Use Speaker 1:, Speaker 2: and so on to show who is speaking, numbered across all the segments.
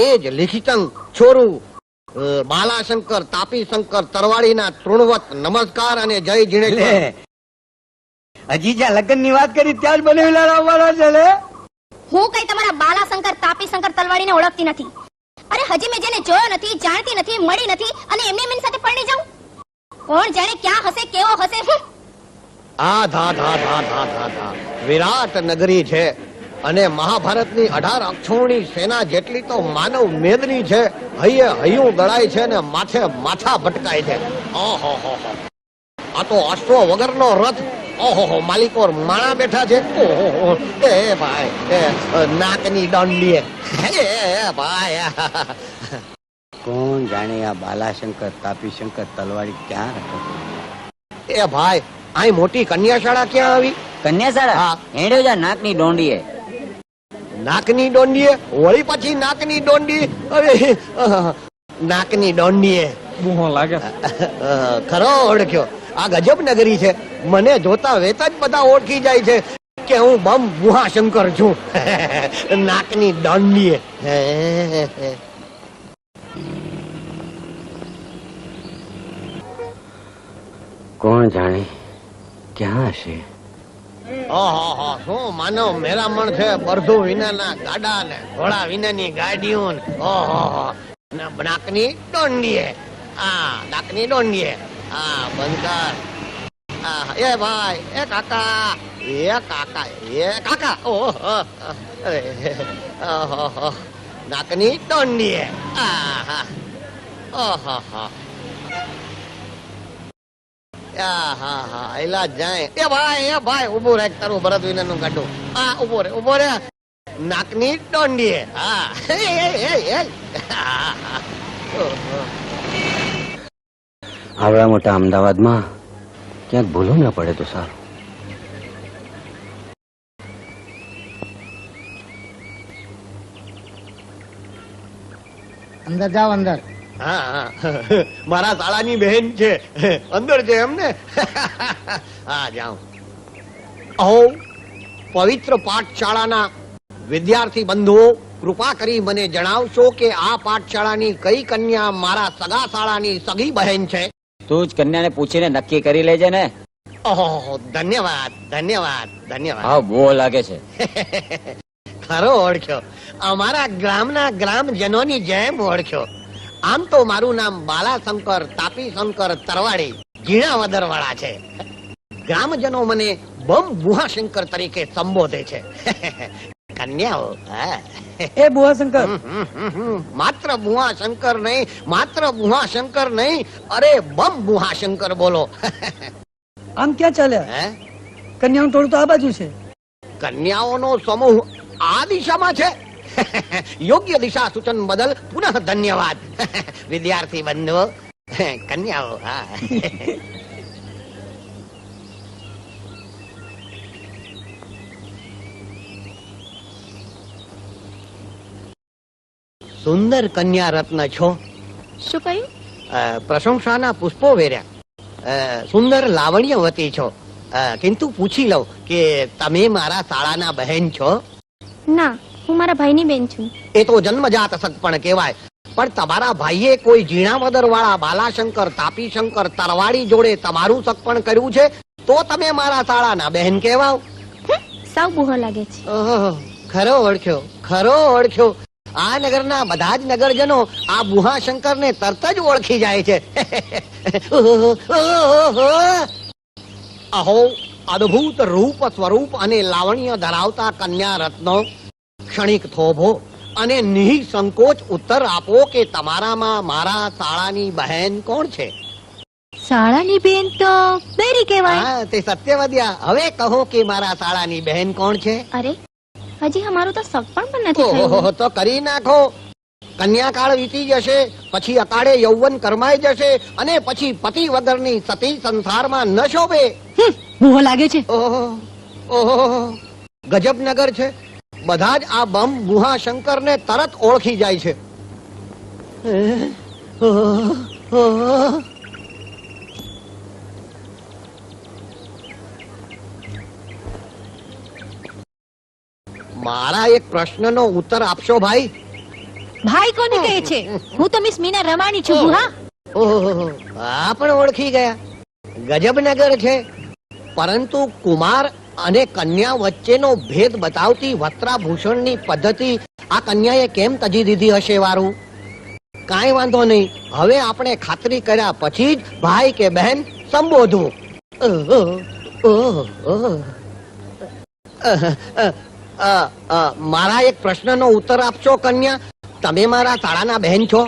Speaker 1: એ જ લિખિતન છોરું બાલાશંકર તાપીશંકર તરવાડીના તૃણવત નમસ્કાર અને જય જીણેશ્વર.
Speaker 2: હજી જ્યાં લગ્ન ની વાત કરી ત્યાં જ બનાવેલા લાવવાના છે લે.
Speaker 3: હું કઈ તમારા બાલાશંકર તાપીશંકર તલવાડીને ઓળખતી નથી. અરે હજી મેં જેને જોયો નથી, જાણતી નથી, મળી નથી અને એમની એમની સાથે પરણી જાઉં. કોણ જાણે ક્યાં હશે, કેવો હશે.
Speaker 1: આ ધા ધા ધા ધા ધા ધા વિરાટ નગરી છે અને મહાભારતની 18 અક્ષોણી સેના જેટલી તો માનવ મેદની છે. હૈયે હૈયું દળાય છે ને માથે માથા ભટકાય છે. ઓહો હો હો, આ તો અશ્વો વગરનો રથ. ઓહો, માલિકો માણા બેઠા છે. ઓહો, એ ભાઈ નાકની દંડીએ. એ ભાઈ
Speaker 2: કોણ જાણે આ બાલાશંકર તાપીશંકર તલવાડી ક્યાં રહે.
Speaker 1: એ ભાઈ અહીં મોટી કન્યાશાળા ક્યાં આવી?
Speaker 4: કન્યાશાળા હેડ્યો જા નાકની ડોંડીએ.
Speaker 1: નાકની ડોંડીએ? વળી પછી નાકની ડોંડી? અરે નાકની ડોંડીએ
Speaker 5: બુહો લાગે.
Speaker 1: ખરો ઓળખ્યો. આ ગજબ નગરી છે. મને જોતા વેત જ બધા ઓળખી જાય છે કે હું બમ ગુહાશંકર છું. નાકની ડોંડીએ.
Speaker 2: કોણ જાણે ક્યાં હશે.
Speaker 1: ઓહો, શું માનવ મેરામણ છે. બરધું વિનાના ગાડા ને ઘોડા વિનાની ગાડીઓ. ઓહો, નાકની ડોંડીએ. નાકની ડોંડીએ. બંધ કર. એ ભાઈ, એ કાકા, એ કાકા, એ કાકા. ઓહો, નાકની ડોંડીએ. ઓહો, એલા જાય. એ ભાઈ ઉભું રાખ તારું ભરત વિનાનું ગાડું. ઉભો રે. નાકની ડોંડીએ.
Speaker 2: આવડા મોટા અમદાવાદમાં ક્યાંક ભૂલું ના પડે તો સારું.
Speaker 5: અંદર જાઓ અંદર.
Speaker 1: હા, મારા શાળાની બહેન છે. અંદર છે એમ ને? હા, જાઉં. અહો, પવિત્ર પાઠશાળાના વિદ્યાર્થી બંધુઓ, કૃપા કરી મને જણાવશો કે આ પાઠશાળાની કઈ કન્યા મારા સગા શાળાની સગી બહેન છે?
Speaker 4: તું જ કન્યાને પૂછીને નક્કી કરી લેજે ને.
Speaker 1: ઓહો, ધન્યવાદ ધન્યવાદ ધન્યવાદ.
Speaker 4: હા, બહુ લાગે છે.
Speaker 1: ખરો ઓળખ્યો. અમારા ગ્રામના ગ્રામજનોની જેમ ઓળખ્યો. આમ તો મારું નામ બાલાશંકર તાપીશંકર તરવાડી ઝીણાવદર વાળા છે. ગ્રામજનો મને બમ ગુહાશંકર તરીકે સંબોધે છે. કન્યાઓ
Speaker 5: એ બુહાશંકર.
Speaker 1: માત્ર બુહાશંકર નહીં, માત્ર બુહાશંકર નહીં, અરે બમ બુહાશંકર બોલો.
Speaker 5: આમ ક્યાં ચાલ્યા? કન્યાનું ટોળું તો આ બાજુ છે.
Speaker 1: કન્યાઓનો સમૂહ આ દિશામાં છે. યોગ્ય દિશા સૂચન બદલ પુનઃ ધન્યવાદ. વિદ્યાર્થી બંધુઓ, કન્યાઓ. સુંદર કન્યા રત્ન છો.
Speaker 3: શું કહ્યું?
Speaker 1: પ્રશંસાના પુષ્પો વેર્યા. સુંદર લાવણ્યવતી છો. કિંતુ પૂછી લઉં કે તમે મારા શાળાના બહેન છો?
Speaker 3: ના, હું મારા ભાઈની બેન છું.
Speaker 1: એ તો જન્મજાત સગપણ કહેવાય. પણ તમારા ભાઈએ કોઈ ઝીણાવદર વાળા બાલાશંકર તાપીશંકર તરવાડી જોડે તમારું સગપણ કર્યું છે તો તમે મારા શાળાના બહેન કહેવાવ.
Speaker 3: સાવ બુહો લાગે છે.
Speaker 1: ખરો ઓળખ્યો, ખરો ઓળખ્યો. આ નગરના બધા જ નગરજનો આ બુહાશંકર ને તરત જ ઓળખી જાય છે. અહો, અદ્ભુત રૂપ સ્વરૂપ અને લાવણ્ય ધરાવતા કન્યા રત્નો, ક્ષણિક થોભો અને નિઃસંકોચ ઉત્તર આપો કે તમારામાં મારા શાળાની બહેન કોણ છે?
Speaker 3: શાળાની બેન તો બેરી કહેવાય.
Speaker 1: તે સત્યવદ્યા. હવે કહો કે મારા શાળાની બહેન કોણ છે?
Speaker 3: અરે, હજી અમારું તો સગપણ પણ નથી થયું.
Speaker 1: ઓહો, તો કરી નાખો. કન્યાકાળ વીતી જશે, પછી અકાળે યૌવન કરમાઈ જશે અને પછી પતિ વગરની સતી સંસારમાં ન શોભે.
Speaker 5: બુહો લાગે છે.
Speaker 1: ઓહો, ગજબ નગર છે. બધા જ આ બમ બુહાશંકર ને તરત ઓળખી જાય છે. મારા એક પ્રશ્નનો ઉત્તર આપશો ભાઈ?
Speaker 6: ભાઈ કોને કહે છે? હું તો મિસ મીના રમાણી છું બુહા.
Speaker 1: ઓહો, આ પણ ઓળખી ગયા. ગજબનગર છે, પરંતુ કુમાર અને કન્યા વચ્ચેનો ભેદ બતાવતી વસ્ત્રાભૂષણની પદ્ધતિ આ કન્યાએ કેમ તજી દીધી હશે વારું? કાંઈ વાંધો નહીં, હવે આપણે ખાતરી કર્યા પછી જ ભાઈ કે બહેન સંબોધવું. મારા એક પ્રશ્નનો ઉત્તર આપશો કન્યા? તમે મારા શાળાના બહેન છો?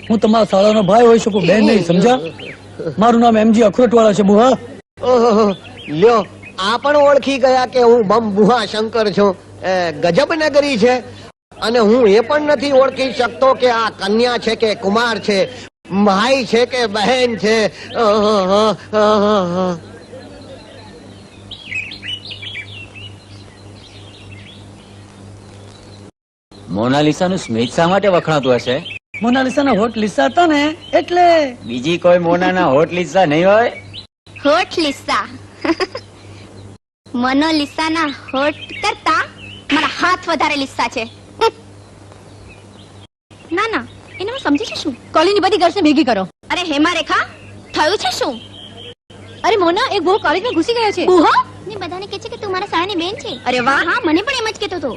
Speaker 5: હું તમારા શાળાનો ભાઈ હોઈ શકું, બેન નહીં, સમજ્યા? મારું નામ એમજી અખરોટવાળા છે બુહા.
Speaker 1: ઓહો, લ્યો, આ પણ ઓળખી ગયા કે હું બમ બુહા શંકર છું. ગજબ નગરી છે, અને હું એ પણ નથી ઓળખી શકતો કે આ કન્યા છે કે કુમાર છે, ભાઈ છે કે બહેન છે.
Speaker 4: મોનાલિસાનું સ્મિત શા માટે વખણાતું હશે?
Speaker 5: મોનાલિસાના હોઠ લીસા હતા ને એટલે.
Speaker 4: બીજી કોઈ મોનાના હોઠ લીસા નહીં હોય?
Speaker 3: હોઠ લિસ્સા. મનોલિસાના હોઠ કરતા મારા હાથ વધારે લિસ્સા છે. ના ના, એને હું સમજી છું. શું
Speaker 6: કોલેજની બધી ગર્લ્સને ભેગી કરો.
Speaker 3: અરે હેમા રેખા, થયું છે શું?
Speaker 6: અરે મોના, એક બહુ કોલેજમાં ઘૂસી ગયો છે.
Speaker 3: બુહો ને બધાને કહે છે કે તું મારા શાળાની બેન છે. અરે વાહ, હા, મને પણ એમ જ કહેતો હતો.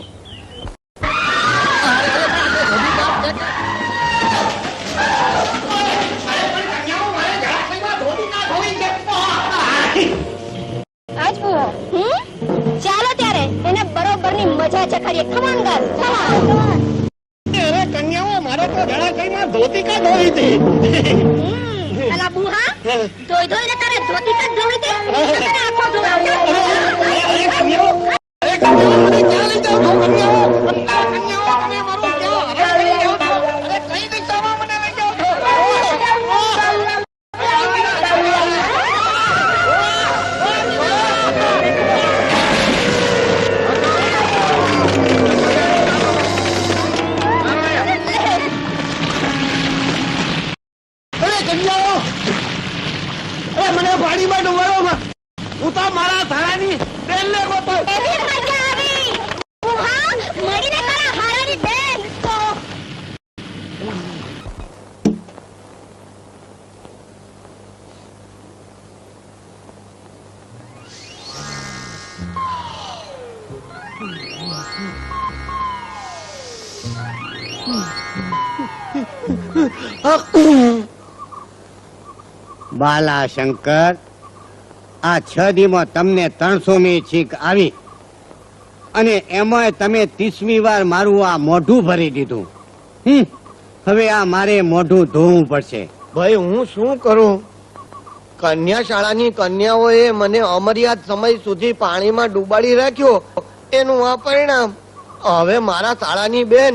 Speaker 3: આજ બુહો. ચાલો ત્યારે એને બરોબરની મજા ચખાડીએ. ખમણ ગર્લ,
Speaker 1: અરે કન્યાઓ, મારે તો જળાશયમાં ધોતિકા ધોઈ હતી.
Speaker 3: અલા બુહા, ધોઈ ધોઈને તારે ધોતી કાઢ ધોઈ દે. તને આખો ધોવાય.
Speaker 1: મને પાણીમાં ડુબાડો. હું તો મારા થાળાની બેનને ગોતો.
Speaker 3: એવી મજા આવી. બુહા, મળીને તારા હારાની બેન.
Speaker 2: બાલાશંકર, આ 6 દીમાં તમને 300મી છીક આવી, અને એમાંય તમે 30મી વાર મારું આ મોઢું ભરી દીધું. હવે આ મારે મોઢું ધોવું પડશે.
Speaker 1: ભાઈ, હું શું કરું? કન્યા શાળાની કન્યાઓએ મને અમર્યાદ સમય સુધી પાણીમાં ડૂબાડી રાખ્યો, એનું આ પરિણામ. હવે મારા શાળાની બેન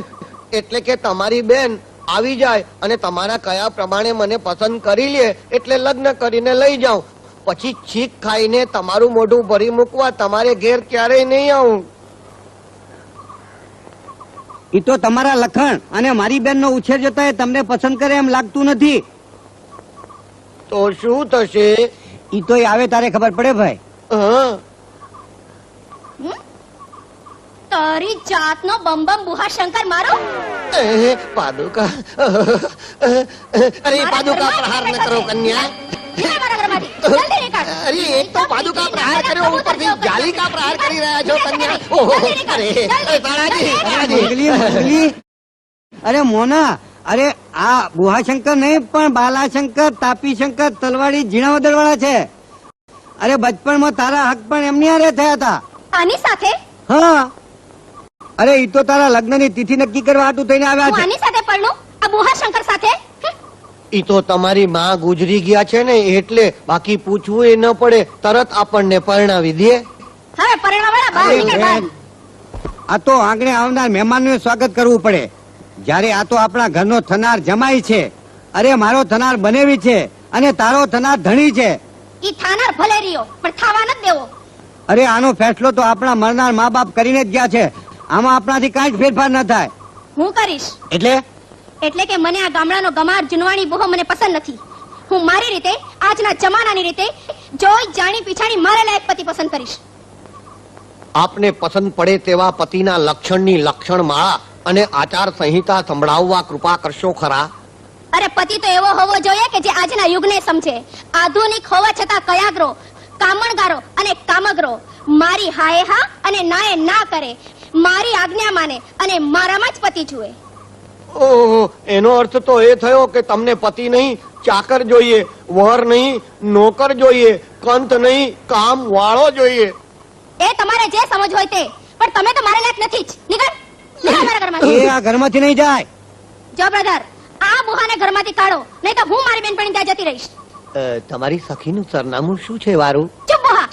Speaker 1: એટલે કે તમારી બેન આવી જાય અને તમારા કયા પ્રમાણે મને પસંદ કરી લે એટલે લગ્ન કરીને લઈ જાઉં. પછી છીક ખાઈને તમારું મોઢું ભરી મૂકવા તમારે ઘેર ક્યારેય નહીં આવું.
Speaker 2: ઈ તો તમારા લખણ અને મારી બેનનો ઉછેર જોતા તમને પસંદ કરે એમ લાગતું નથી.
Speaker 1: તો શું થશે?
Speaker 2: ઈ તો આવે તારે ખબર પડે ભાઈ.
Speaker 1: હા,
Speaker 3: તારી જાતનો બમ બુહા શંકર મારો.
Speaker 1: પાદુકા. અરે પાદુકા, પ્રહાર ન કરો કન્યા.
Speaker 3: નીકળ મારા ઘરમાંથી. જલ્દી નીકળ.
Speaker 1: અરે એક તો પાદુકા પ્રહાર કર્યો, ઉપરથી જાલિકા પ્રહાર કરી રહ્યા છો કન્યા. ઓહો, અરે તારાજી.
Speaker 2: મંગલી. અરે મોના, અરે આ બુહાશંકર નહીં પણ બાલાશંકર, તાપીશંકર, તલવાડી, ઝીણાવદર વાળા છે. અરે બચપણમાં તારા હક પણ એમની હારે થયા હતા.
Speaker 3: આની સાથે?
Speaker 2: હા. અરે ઈ તો તારા લગ્નની તિથિ નક્કી કરવા હાટુ થઈને આવ્યા
Speaker 3: હું
Speaker 2: છે.
Speaker 3: આની સાથે પરણું? આ બુહા શંકર સાથે?
Speaker 1: ઈ તો તમારી માં ગુજરી ગયા છે ને એટલે, બાકી પૂછવું એ ન પડે, તરત આપણને પરણાવી દે.
Speaker 3: હવે પરણવાવાળા બહાર નીકળ બહાર.
Speaker 2: આ તો આંગણે આવનાર મહેમાનનું સ્વાગત કરવું પડે. જ્યારે આ તો આપણા ઘરનો થનાર જમાઈ છે. અરે મારો થનાર બનેવી છે અને તારો થનાર ધણી છે.
Speaker 3: ઈ થાનાર ભલે રહ્યો પણ થવા નથી દેવો.
Speaker 2: અરે આનો ફેસલો તો આપણા મરનાર મા બાપ કરીને જ ગયા છે. આમાં આપણાથી કાંઈ જ ફેરફાર ન થાય.
Speaker 3: હું કરીશ.
Speaker 2: એટલે
Speaker 3: કે મને આ ગામડાનો ગમાર જુનવાણી બહુ મને પસંદ નથી. હું મારી રીતે, આજના જમાનાની રીતે જોઈ જાણી પીછાણી મારા લાયક પતિ પસંદ કરીશ.
Speaker 1: આપને પસંદ પડે તેવા પતિના લક્ષણની લક્ષણ માળા અને આચાર સંહિતા સંભળાવવા કૃપા કરશો ખરા?
Speaker 3: અરે પતિ તો એવો હોવો જોઈએ કે જે આજના યુગને સમજે. આધુનિક હોવા છતાં કયાગ્રો, કામણગારો અને કામગરો મારી હાય હા અને નાએ ના કરે, મારી આજ્ઞા માને અને મારામાં જ પતિ જુએ.
Speaker 1: ઓહો, એનો અર્થ તો એ થયો કે તમને પતિ નહીં ચાકર જોઈએ, વર નહીં નોકર જોઈએ, કંત નહીં કામ વાળો જોઈએ.
Speaker 3: એ તમારે જે સમજ હોય તે, પણ તમે તો મારા લાયક નથી જ. નીકળ મારા ઘરમાંથી.
Speaker 2: એ આ ઘરમાંથી નહીં જાય.
Speaker 3: જો બ્રધર, આ બુહાને ઘરમાંથી કાઢો, નહીં તો હું મારી બેનપણી ત્યાં જતી રહીશ.
Speaker 1: તમારી સખીનું સરનામું શું છે વારું?
Speaker 3: ચૂપ બુહા.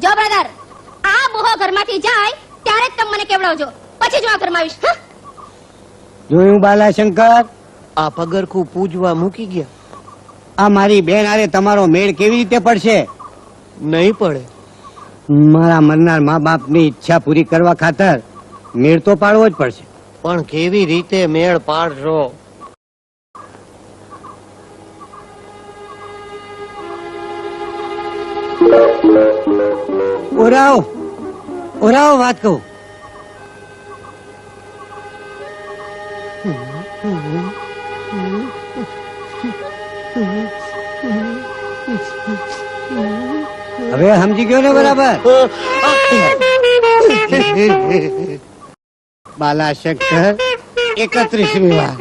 Speaker 3: જો બ્રધર, આ બુહો ઘરમાંથી જાય ત્યારે જ તમે મને કેવડાવજો, પછી જ હું આ ઘરમાં આવીશ. હા?
Speaker 2: જોયું બાલાશંકર,
Speaker 1: આ પગરખું પૂજવા મૂકી ગયા.
Speaker 2: આ મારી બેન હારે તમારો મેળ કેવી રીતે પડશે?
Speaker 1: નહીં પડે.
Speaker 2: મારા મરનાર મા બાપની ઈચ્છા પૂરી કરવા ખાતર મેળ તો પાડવો જ પડશે.
Speaker 1: પણ કેવી રીતે મેળ પાડશો?
Speaker 2: ઓરાવ ઓરાવ વાત કહું. હવે સમજી ગયો ને બરાબર? બાલાશંકર 31મી વાર